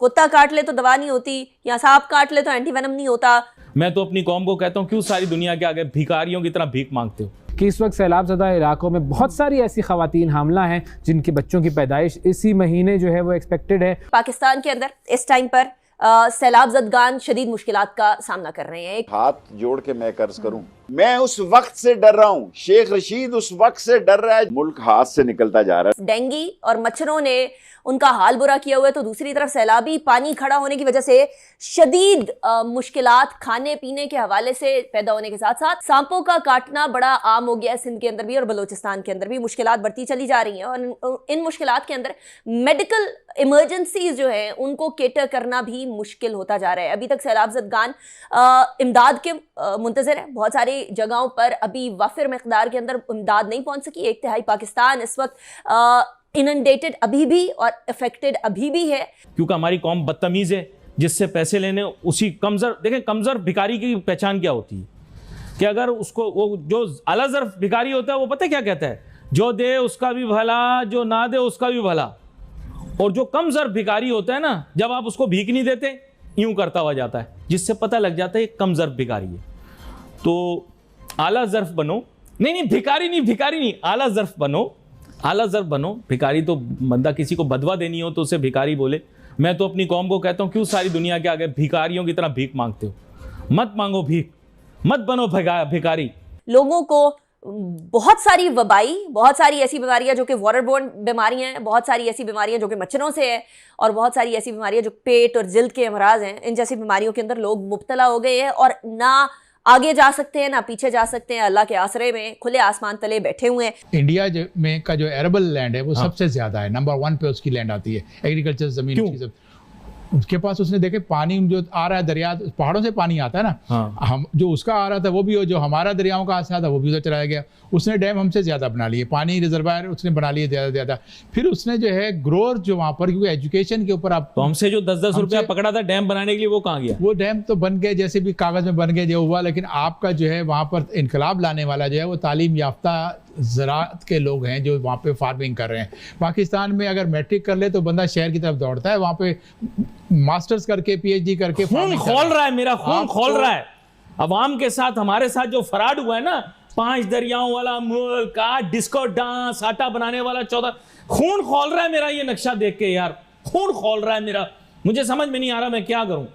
कुत्ता काट ले तो दवा नहीं होती, या सांप काट ले तो एंटीवेनम नहीं होता। मैं तो अपनी कौम को कहता हूँ, क्यों सारी दुनिया के आगे भिखारियों की तरह भीख मांगते हो? कि इस वक्त सैलाब ज़दा इलाकों में बहुत सारी ऐसी ख़वातीन हामला हैं जिनके बच्चों की पैदाइश इसी महीने जो है वो एक्सपेक्टेड है। पाकिस्तान के अंदर इस टाइम पर सैलाब ज़दगान शदीद मुश्किलात का सामना कर रहे हैं। हाथ जोड़ के मैं कर्ज करूं, मैं उस वक्त से डर रहा हूं, शेख रशीद उस वक्त से डर रहा है, मुल्क हाथ से निकलता जा रहा है। डेंगू और मच्छरों ने उनका हाल बुरा किया हुआ है, तो दूसरी तरफ सैलाबी पानी खड़ा होने की वजह से शदीद मुश्किलात खाने पीने के हवाले से पैदा होने के साथ साथ सांपों का काटना बड़ा आम हो गया है। सिंध के अंदर भी और बलोचिस्तान के अंदर भी मुश्किलात बढ़ती चली जा रही हैं, और इन मुश्किलात के अंदर मेडिकल इमरजेंसीज जो है उनको केटर करना भी मुश्किल होता जा रहा है। अभी तक सैलाब ज़दगान इमदाद के मुंतज़िर है। बहुत सारी जगहों पर अभी वाफिर मकदार के अंदर इमदाद नहीं पहुंच सकी। 1/3 पाकिस्तान इस वक्त इनंडेटेड अभी भी और अफेक्टेड अभी भी है, क्योंकि हमारी कौम बदतमीज है, जिससे पैसे लेने उसी कमजोर। देखें, कमजोर भिखारी की पहचान क्या होती है कि अगर उसको वो जो आला ज़र्फ भिखारी होता है वो पता है क्या कहता है, जो दे उसका भी भला, जो ना दे उसका भी भला। और जो कम ज़र्फ भिखारी होता है ना, जब आप उसको भीख नहीं देते यूं करता हुआ जाता है, जिससे पता लग जाता है ये कम ज़र्फ भिखारी है। तो आला ज़र्फ बनो, नहीं भिखारी नहीं, आला ज़र्फ बनो, आला ज़र्फ बनो। भिखारी तो बंदा किसी को बदवा देनी हो तो उसे भिखारी बोले। मैं तो अपनी कौम को कहता हूँ, क्यों सारी दुनिया के आगे भिखारियों की तरह भीख मांगते हो? मत मांगो भीख, मत बनो भिखारी। लोगों को बहुत सारी वबाई, बहुत सारी ऐसी बीमारियां जो कि वाटरबोर्न बीमारियां हैं, बहुत सारी ऐसी बीमारियां जो कि मच्छरों से है, और बहुत सारी ऐसी बीमारियां जो पेट और जिल्द के अमराज हैं, इन जैसी बीमारियों के अंदर लोग मुब्तला हो गए हैं और ना आगे जा सकते हैं ना पीछे जा सकते हैं। अल्लाह के आसरे में खुले आसमान तले बैठे हुए हैं। इंडिया में का जो एरेबल लैंड है वो सबसे ज्यादा है, नंबर 1 पे उसकी लैंड आती है, एग्रीकल्चर जमीन। उसके पास उसने देखे पानी जो आ रहा है, दरिया पहाड़ों से पानी आता है ना, हम जो उसका आ रहा था वो भी, जो हमारा दरियाओं का आता था वो भी उधर चलाया गया। उसने डैम हमसे ज़्यादा बना लिए, पानी रिजर्वायर उसने बना लिए ज़्यादा। फिर उसने जो है ग्रोथ जो वहाँ पर, क्योंकि एजुकेशन के ऊपर आप, तो हमसे जो 10-10 रुपया पकड़ा था डैम बनाने के लिए वो कहाँ गया? वो डैम तो बन गए, जैसे भी कागज़ में बन गए जो हुआ, लेकिन आपका जो है वहाँ पर इनकलाब लाने वाला जो है वो तालीम याफ्ता ज़राअत के लोग हैं जो वहाँ पे फार्मिंग कर रहे हैं। पाकिस्तान में अगर मैट्रिक कर ले तो बंदा शहर की तरफ दौड़ता है, वहाँ पे मास्टर्स करके PhD करके खून खोल रहा है, मेरा खून खोल रहा है। अवाम के साथ हमारे साथ जो फराड हुआ है ना, 5 दरियाओं वाला मुल्क का डिस्को डांस आटा बनाने वाला 14, खून खोल रहा है मेरा ये नक्शा देख के यार, खून खोल रहा है मेरा। मुझे समझ में नहीं आ रहा मैं क्या करूं।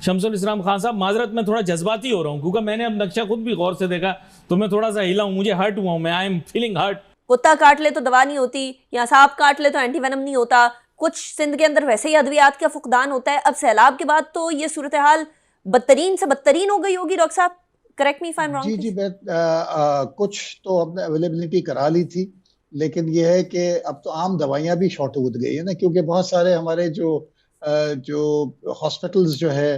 शमसुल इस्लाम खान साहब, माजरत में थोड़ा जज्बाती हो रहा हूं क्योंकि मैंने अब नक्शा खुद भी गौर से देखा तो मैं थोड़ा सा हिला हूं, मुझे हर्ट हुआ हूं मैं, आई एम फीलिंग हर्ट। कुत्ता काट ले तो दवा नहीं होती, या सांप काट ले तो एंटीवेनम नहीं होता। कुछ सिंध के अंदर वैसे ही अद्वियात का फुकदान होता है। अब सैलाब के बाद तो ये सूरत हाल बदतरीन से बदतरीन हो गई होगी। डॉक्टर साहब, correct me if I am wrong. जी मैं कुछ तो हमने अवेलेबिलिटी करा ली थी, लेकिन ये है कि अब तो आम दवाइयाँ भी शॉर्ट हो गई है ना, क्योंकि बहुत सारे हमारे जो हॉस्पिटल्स जो है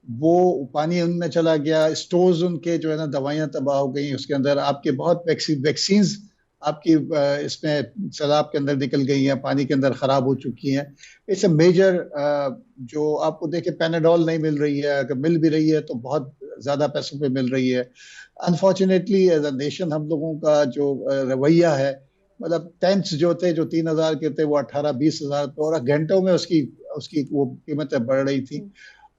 वो पानी उनमें चला गया, स्टोर्स उनके जो है ना दवाइयाँ तबाह हो गई, उसके अंदर आपके बहुत वैक्सीन्स आपकी इसमें सैलाब के अंदर निकल गई हैं, पानी के अंदर ख़राब हो चुकी हैं। इट्स अ मेजर, जो आपको देखे पैनाडोल नहीं मिल रही है, अगर मिल भी रही है तो बहुत ज़्यादा पैसों पे मिल रही है। अनफॉर्चुनेटली एज अ नेशन हम लोगों का जो रवैया है, मतलब टेंट्स जो थे जो 3000 के थे वो 18-20 हज़ार पे, और घंटों में उसकी वो कीमतें बढ़ रही थी।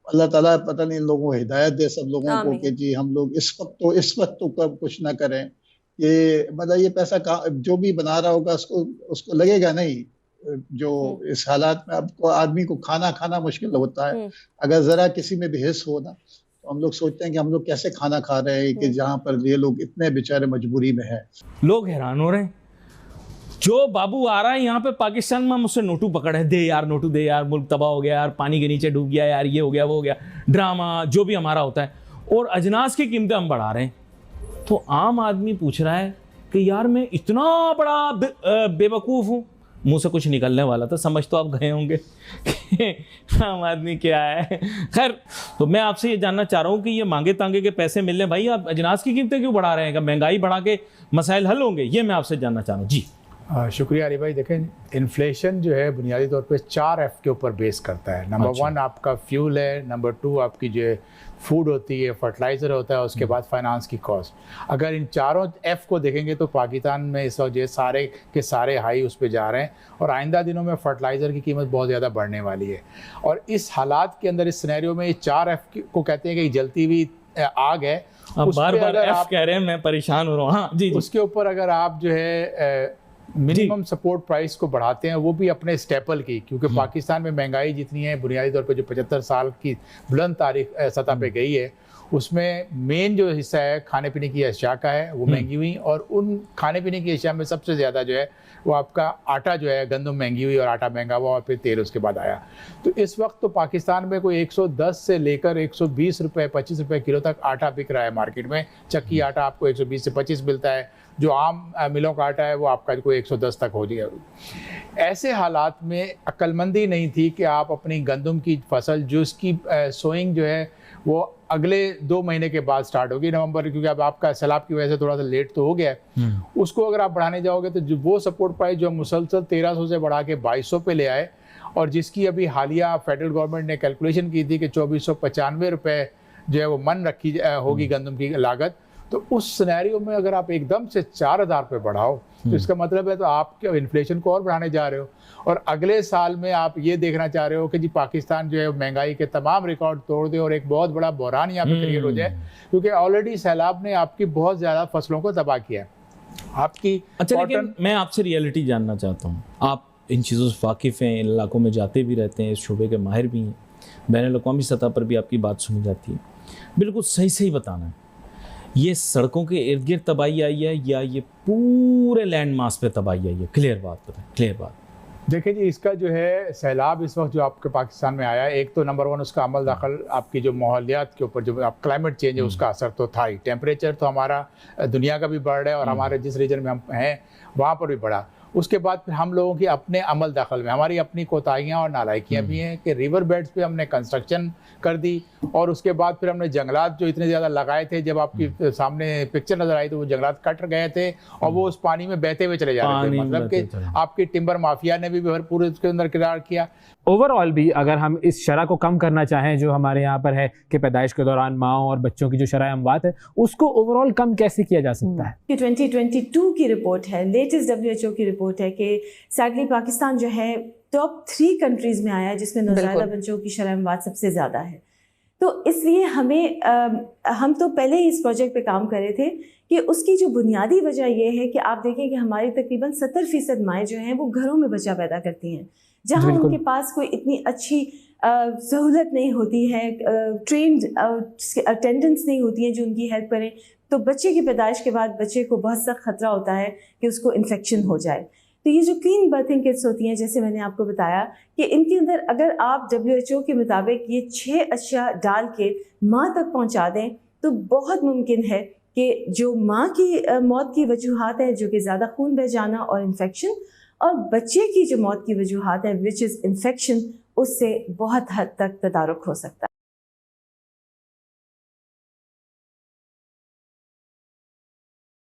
अल्लाह ताला पता नहीं इन लोगों को हिदायत दे सब लोगों को कि जी हम लोग इस वक्त तो कुछ ना करें। ये मतलब ये पैसा जो भी बना रहा होगा उसको लगेगा नहीं। जो इस हालात में आपको आदमी को खाना मुश्किल होता है, अगर जरा किसी में भी हिस्स हो ना, तो हम लोग सोचते हैं कि हम लोग कैसे खाना खा रहे हैं कि जहाँ पर ये लोग इतने बेचारे मजबूरी में हैं। लोग हैरान हो रहे हैं, जो बाबू आ रहा है यहाँ पे पाकिस्तान में, मुझसे नोटू पकड़ है, दे यार नोटू दे यार, मुल्क तबाह हो गया यार, पानी के नीचे डूब गया यार, ये हो गया वो हो गया, ड्रामा जो भी हमारा होता है, और अजनास की कीमतें हम बढ़ा रहे हैं। तो आम आदमी पूछ रहा है कि यार मैं इतना बड़ा बेवकूफ़ हूँ, मुंह से कुछ निकलने वाला था, समझ तो आप गए होंगे आम आदमी क्या है। खैर, तो मैं आपसे ये जानना चाह रहा हूँ कि ये मांगे तांगे के पैसे मिलने, भाई आप अजनास की कीमतें क्यों बढ़ा रहे हैं? क्या महंगाई बढ़ा के मसाइल हल होंगे? ये मैं आपसे जानना चाह रहा हूँ जी। शुक्रिया अली भाई। देखें, इन्फ्लेशन जो है बुनियादी तौर पे 4 F के ऊपर बेस करता है। नंबर 1 आपका फ्यूल है, नंबर 2 आपकी जो है फूड होती है, फर्टिलाइज़र होता है, उसके बाद फाइनेंस की कॉस्ट। अगर इन चारों F को देखेंगे तो पाकिस्तान में इस वक्त जो सारे के सारे हाई उस पर जा रहे हैं और आइंदा दिनों में फर्टिलाइज़र की कीमत बहुत ज़्यादा बढ़ने वाली है। और इस हालात के अंदर, इस सिनेरियो में, ये 4 F को कहते हैं कि जलती हुई आग है। अब बार बार F कह रहे हैं, मैं परेशान हो रहा हूँ। हाँ जी, उसके ऊपर अगर आप जो है मिनिमम सपोर्ट प्राइस को बढ़ाते हैं, वो भी अपने स्टेपल की, क्योंकि पाकिस्तान में महंगाई जितनी है बुनियादी तौर पे जो 75 साल की बुलंद तारीख सतह पे गई है, उसमें मेन जो हिस्सा है खाने पीने की अशिया का है, वो महंगी हुई। और उन खाने पीने की अशिया में सबसे ज़्यादा जो है वो आपका आटा जो है, गंदम महंगी हुई और आटा महंगा हुआ और फिर तेल उसके बाद आया। तो इस वक्त तो पाकिस्तान में कोई 110 से लेकर 120 रुपये 25 रुपये किलो तक आटा बिक रहा है मार्केट में। चक्की आटा आपको 120 से 25 मिलता है, जो आम मिलों का आटा है वो आपका कोई 110 तक हो जाएगा। ऐसे हालात में अक्लमंदी नहीं थी कि आप अपनी गंदम की फसल, जो उसकी सोइंग जो है वो अगले 2 महीने के बाद स्टार्ट होगी, नवंबर, क्योंकि अब आपका सैलाब की वजह से थोड़ा सा लेट तो हो गया है, उसको अगर आप बढ़ाने जाओगे तो जो वो सपोर्ट प्राइस जो मुसलसल 1300 से बढ़ा के 2200 पे ले आए, और जिसकी अभी हालिया फेडरल गवर्नमेंट ने कैलकुलेशन की थी कि 2495 रुपये जो है वो मन रखी होगी गंदम की लागत। तो उस सिनेरियो में अगर आप एकदम से 4000 पे बढ़ाओ तो इसका मतलब है तो आप क्या इन्फ्लेशन को और बढ़ाने जा रहे हो। और अगले साल में आप ये देखना चाह रहे हो कि जी पाकिस्तान जो है महंगाई के तमाम रिकॉर्ड तोड़ दे और एक बहुत बड़ा बहरान यहाँ पे क्रिएट हो जाए, क्योंकि ऑलरेडी सैलाब ने आपकी बहुत ज़्यादा फसलों को तबाह किया है आपकी। अच्छा, लेकिन मैं आपसे रियलिटी जानना चाहता हूँ। आप इन चीज़ों से वाकिफ़ हैं, इन इलाकों में जाते भी रहते हैं, इस शोबे के माहिर भी हैं, बैनुल-अक़वामी सतह पर भी आपकी बात सुनी जाती है। बिल्कुल सही सही बताना है, ये सड़कों के इर्द गिर्द तबाही आई है या ये पूरे लैंड मास पे तबाही आई है? क्लियर बात बताएं, क्लियर बात। देखिए जी, इसका जो है सैलाब इस वक्त जो आपके पाकिस्तान में आया है, एक तो नंबर 1 उसका अमल दखल आपकी जो माहौलियात के ऊपर जो आप क्लाइमेट चेंज है उसका असर तो था ही। टेम्परेचर तो हमारा दुनिया का भी बढ़ रहा है और हमारे जिस रीजन में हम हैं वहाँ पर भी बढ़ा। उसके बाद फिर हम लोगों की अपने अमल दखल में हमारी अपनी कोताहियाँ और नालायकियाँ भी हैं कि रिवर बेड्स पे हमने कंस्ट्रक्शन कर दी, और उसके बाद फिर हमने जंगलात जो इतने ज़्यादा लगाए थे, जब आपकी सामने पिक्चर नज़र आई तो वो जंगलात कट गए थे और वो उस पानी में बहते हुए चले जा रहे थे। मतलब कि आपकी टिम्बर माफिया ने भी भरपूर उसके अंदर किरदार किया। ओवरऑल भी अगर हम इस शरह को कम करना चाहें जो हमारे यहाँ पर है कि पैदाइश के दौरान माओ और बच्चों की जो शरह अमवात है, उसको ओवरऑल कम कैसे किया जा सकता है? 2022 की रिपोर्ट है, लेटेस्ट WHO की रिपोर्ट है कि सैडली पाकिस्तान जो है टॉप 3 कंट्रीज़ में आया है जिसमें नौज़ायदा बच्चों की शरह अमवात सबसे ज़्यादा है। तो इसलिए हमें हम तो पहले ही इस प्रोजेक्ट पे काम कर रहे थे कि उसकी जो बुनियादी वजह यह है कि आप देखें कि हमारी तकरीबन 70% माएँ जो हैं वो घरों में बच्चा पैदा करती हैं, जहाँ उनके पास कोई इतनी अच्छी सहूलत नहीं होती है, ट्रेंड अटेंडेंट्स नहीं होती हैं जो उनकी हेल्प करें। तो बच्चे की पैदाइश के बाद बच्चे को बहुत सख्त खतरा होता है कि उसको इन्फेक्शन हो जाए। तो ये जो क्लीन बर्थिंग किट्स होती हैं, जैसे मैंने आपको बताया कि इनके अंदर अगर आप WHO के मुताबिक ये 6 अशिया डाल के माँ तक पहुँचा दें तो बहुत मुमकिन है कि जो माँ की मौत की वजूहात है, जो कि ज़्यादा खून बह जाना और इन्फेक्शन, और बच्चे की जो मौत की वजूहात है विच इज़ इन्फेक्शन, उससे बहुत हद तक तदारुक हो सकता है।